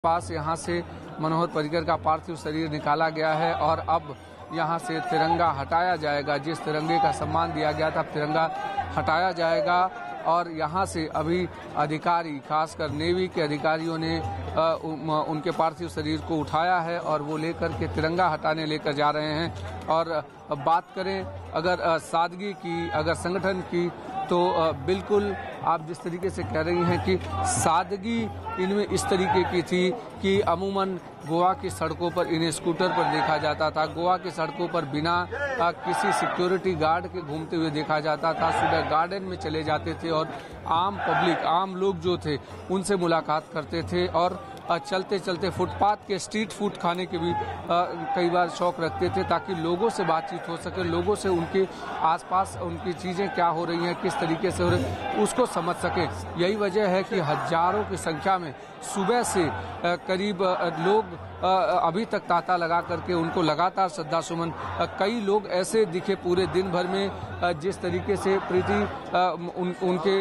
पास यहाँ से मनोहर पर्रिकर का पार्थिव शरीर निकाला गया है और अब यहाँ से तिरंगा हटाया जाएगा। जिस तिरंगे का सम्मान दिया गया था, अब तिरंगा हटाया जाएगा और यहाँ से अभी अधिकारी, खासकर नेवी के अधिकारियों ने उनके पार्थिव शरीर को उठाया है और वो लेकर के तिरंगा हटाने लेकर जा रहे हैं। और बात करें अगर सादगी की, अगर संगठन की, तो बिल्कुल आप जिस तरीके से कह रही हैं कि सादगी इनमें इस तरीके की थी कि अमूमन गोवा की सड़कों पर इन्हें स्कूटर पर देखा जाता था। गोवा की सड़कों पर बिना किसी सिक्योरिटी गार्ड के घूमते हुए देखा जाता था। सुबह गार्डन में चले जाते थे और आम पब्लिक, आम लोग जो थे उनसे मुलाकात करते थे और चलते चलते फुटपाथ के स्ट्रीट फूड खाने के भी कई बार शौक रखते थे ताकि लोगों से बातचीत हो सके, लोगों से उनके आसपास उनकी चीज़ें क्या हो रही हैं, किस तरीके से हो रही है, उसको समझ सके। यही वजह है कि हजारों की संख्या में सुबह से करीब लोग अभी तक तांता लगा करके उनको लगातार श्रद्धा सुमन, कई लोग ऐसे दिखे पूरे दिन भर में जिस तरीके से प्रीति उनके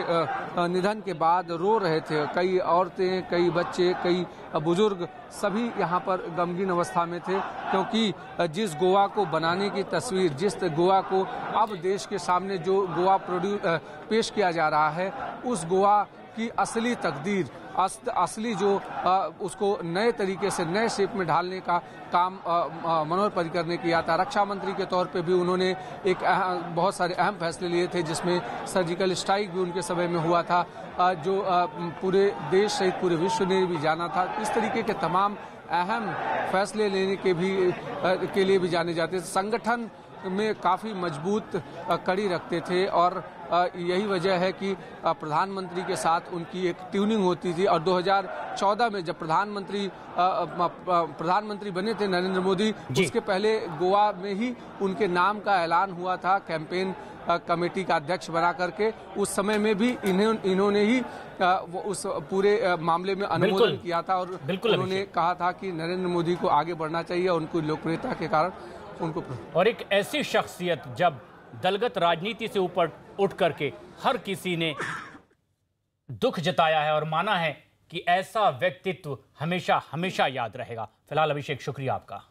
निधन के बाद रो रहे थे। कई औरतें, कई बच्चे, कई बुजुर्ग सभी यहाँ पर गमगीन अवस्था में थे, क्योंकि जिस गोवा को बनाने की तस्वीर, जिस गोवा को अब देश के सामने जो गोवा पेश किया जा रहा है, उस गोवा की असली तकदीर, असली जो उसको नए तरीके से नए शेप में ढालने का काम मनोहर पर्रिकर ने किया था। रक्षा मंत्री के तौर पे भी उन्होंने एक बहुत सारे अहम फैसले लिए थे, जिसमें सर्जिकल स्ट्राइक भी उनके समय में हुआ था, जो पूरे देश सहित पूरे विश्व ने भी जाना था। इस तरीके के तमाम अहम फैसले लेने के लिए भी जाने जाते थे। संगठन में काफ़ी मजबूत कड़ी रखते थे और यही वजह है कि प्रधानमंत्री के साथ उनकी एक ट्यूनिंग होती थी। और 2014 में जब प्रधानमंत्री बने थे नरेंद्र मोदी, उसके पहले गोवा में ही उनके नाम का ऐलान हुआ था कैंपेन कमेटी का अध्यक्ष बना करके। उस समय में भी इन्होंने ही उस पूरे मामले में अनुमोदन किया था और उन्होंने कहा था कि नरेंद्र मोदी को आगे बढ़ना चाहिए उनकी लोकप्रियता के कारण उनको। और एक ऐसी शख्सियत जब दलगत राजनीति से ऊपर उठ करके हर किसी ने दुख जताया है और माना है कि ऐसा व्यक्तित्व हमेशा हमेशा याद रहेगा। फिलहाल अभिषेक, शुक्रिया आपका।